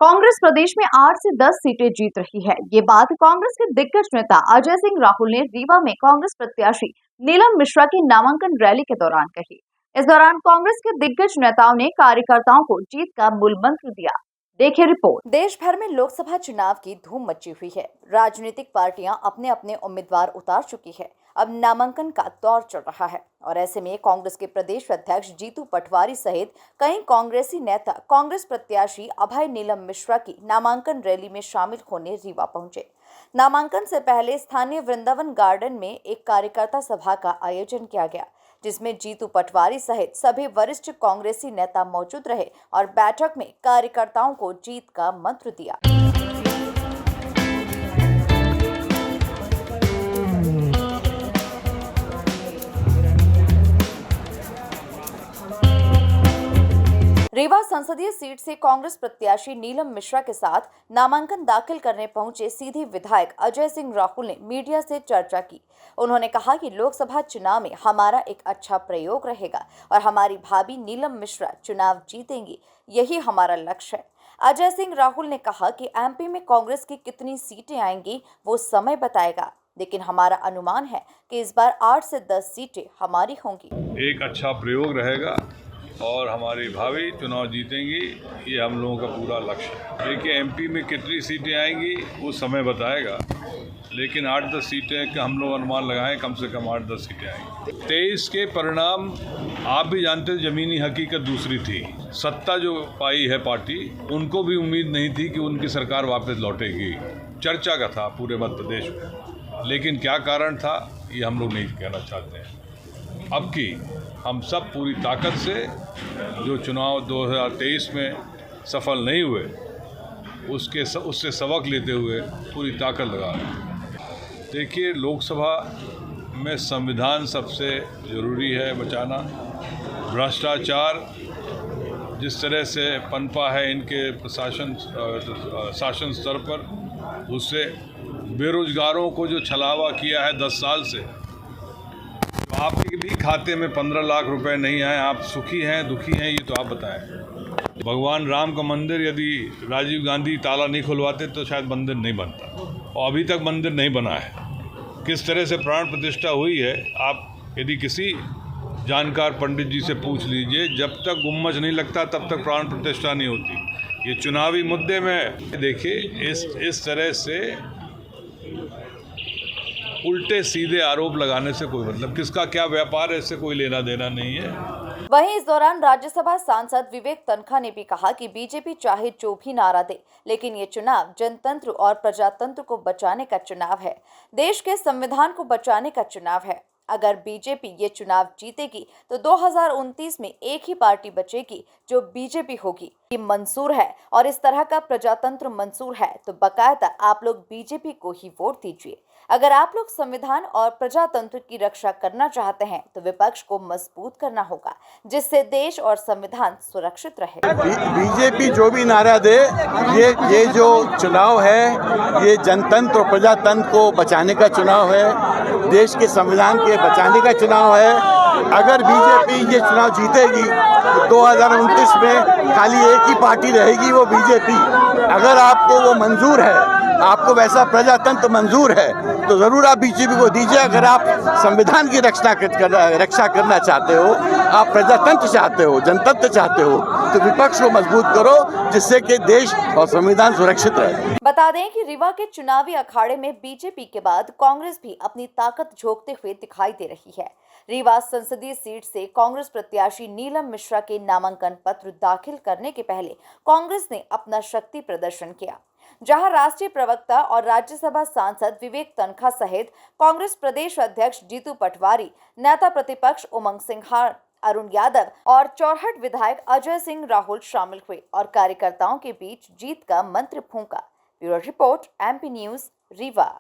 कांग्रेस प्रदेश में 8 से 10 सीटें जीत रही है। ये बात कांग्रेस के दिग्गज नेता अजय सिंह राहुल ने रीवा में कांग्रेस प्रत्याशी नीलम मिश्रा की नामांकन रैली के दौरान कही। इस दौरान कांग्रेस के दिग्गज नेताओं ने कार्यकर्ताओं को जीत का मूल मंत्र दिया। देखिए रिपोर्ट। देश भर में लोकसभा चुनाव की धूम मची हुई है। राजनीतिक पार्टियां अपने अपने उम्मीदवार उतार चुकी है। अब नामांकन का दौर चल रहा है और ऐसे में कांग्रेस के प्रदेश अध्यक्ष जीतू पटवारी सहित कई कांग्रेसी नेता कांग्रेस प्रत्याशी अभय नीलम मिश्रा की नामांकन रैली में शामिल होने रीवा पहुंचे। नामांकन से पहले स्थानीय वृंदावन गार्डन में एक कार्यकर्ता सभा का आयोजन किया गया, जिसमें जीतू पटवारी सहित सभी वरिष्ठ कांग्रेसी नेता मौजूद रहे और बैठक में कार्यकर्ताओं को जीत का मंत्र दिया। रीवा संसदीय सीट से कांग्रेस प्रत्याशी नीलम मिश्रा के साथ नामांकन दाखिल करने पहुंचे सीधी विधायक अजय सिंह राहुल ने मीडिया से चर्चा की। उन्होंने कहा कि लोकसभा चुनाव में हमारा एक अच्छा प्रयोग रहेगा और हमारी भाभी नीलम मिश्रा चुनाव जीतेंगी, यही हमारा लक्ष्य है। अजय सिंह राहुल ने कहा कि एमपी में कांग्रेस की कितनी सीटें आएंगी वो समय बताएगा, लेकिन हमारा अनुमान है कि इस बार 8 से 10 सीटें हमारी होंगी। एक अच्छा प्रयोग रहेगा और हमारी भाभी चुनाव जीतेंगी, ये हम लोगों का पूरा लक्ष्य है। देखिए एमपी में कितनी सीटें आएंगी वो समय बताएगा, लेकिन 8-10 सीटें का हम लोग अनुमान लगाएं, कम से कम 8-10 सीटें आएंगी। 23 के परिणाम आप भी जानते, ज़मीनी हकीकत दूसरी थी। सत्ता जो पाई है पार्टी, उनको भी उम्मीद नहीं थी कि उनकी सरकार वापस लौटेगी। चर्चा का था पूरे मध्य प्रदेश में, लेकिन क्या कारण था ये हम लोग नहीं कहना चाहते हैं। अब की हम सब पूरी ताकत से जो चुनाव 2023 में सफल नहीं हुए उससे सबक लेते हुए पूरी ताकत लगा रहे हैं। देखिए लोकसभा में संविधान सबसे ज़रूरी है बचाना। भ्रष्टाचार जिस तरह से पनपा है इनके शासन स्तर पर, उससे बेरोजगारों को जो छलावा किया है 10 साल से, आपके भी खाते में 15 लाख रुपए नहीं आए, आप सुखी हैं दुखी हैं ये तो आप बताएं। भगवान राम का मंदिर यदि राजीव गांधी ताला नहीं खुलवाते तो शायद मंदिर नहीं बनता, और अभी तक मंदिर नहीं बना है। किस तरह से प्राण प्रतिष्ठा हुई है, आप यदि किसी जानकार पंडित जी से पूछ लीजिए, जब तक गुम्मज नहीं लगता तब तक प्राण प्रतिष्ठा नहीं होती। ये चुनावी मुद्दे में देखिए इस तरह से उल्टे सीधे आरोप लगाने से कोई मतलब, किसका क्या व्यापार है इससे कोई लेना देना नहीं है। वहीं इस दौरान राज्यसभा सांसद विवेक तनखा ने भी कहा कि बीजेपी चाहे जो भी नारा दे, लेकिन ये चुनाव जनतंत्र और प्रजातंत्र को बचाने का चुनाव है, देश के संविधान को बचाने का चुनाव है। अगर बीजेपी ये चुनाव जीतेगी तो 2029 में एक ही पार्टी बचेगी जो बीजेपी होगी। ये मंजूर है और इस तरह का प्रजातंत्र मंजूर है तो बकायदा आप लोग बीजेपी को ही वोट दीजिए। अगर आप लोग संविधान और प्रजातंत्र की रक्षा करना चाहते हैं तो विपक्ष को मजबूत करना होगा, जिससे देश और संविधान सुरक्षित रहे। बीजेपी जो भी नारा दे, ये जो चुनाव है ये जनतंत्र और प्रजातंत्र को बचाने का चुनाव है, देश के संविधान के बचाने का चुनाव है। अगर बीजेपी ये चुनाव जीतेगी तो 2029 में खाली एक ही पार्टी रहेगी, वो बीजेपी। अगर आपको वो मंजूर है, आपको वैसा प्रजातंत्र मंजूर है तो जरूर आप बीजेपी को दीजिए। अगर आप संविधान की रक्षा करना चाहते हो, आप प्रजातंत्र चाहते हो, जनतंत्र चाहते हो, तो विपक्ष को मजबूत करो, जिससे कि देश और संविधान सुरक्षित रहे। बता दें कि रीवा के चुनावी अखाड़े में बीजेपी के बाद कांग्रेस भी अपनी ताकत झोंकते हुए दिखाई दे रही है। रीवा संसदीय सीट से कांग्रेस प्रत्याशी नीलम मिश्रा के नामांकन पत्र दाखिल करने के पहले कांग्रेस ने अपना शक्ति प्रदर्शन किया, जहां राष्ट्रीय प्रवक्ता और राज्यसभा सांसद विवेक तनखा सहित कांग्रेस प्रदेश अध्यक्ष जीतू पटवारी, नेता प्रतिपक्ष उमंग सिंघार, अरुण यादव और चौरहट विधायक अजय सिंह राहुल शामिल हुए और कार्यकर्ताओं के बीच जीत का मंत्र फूंका। Bureau report, MP news, Rewa.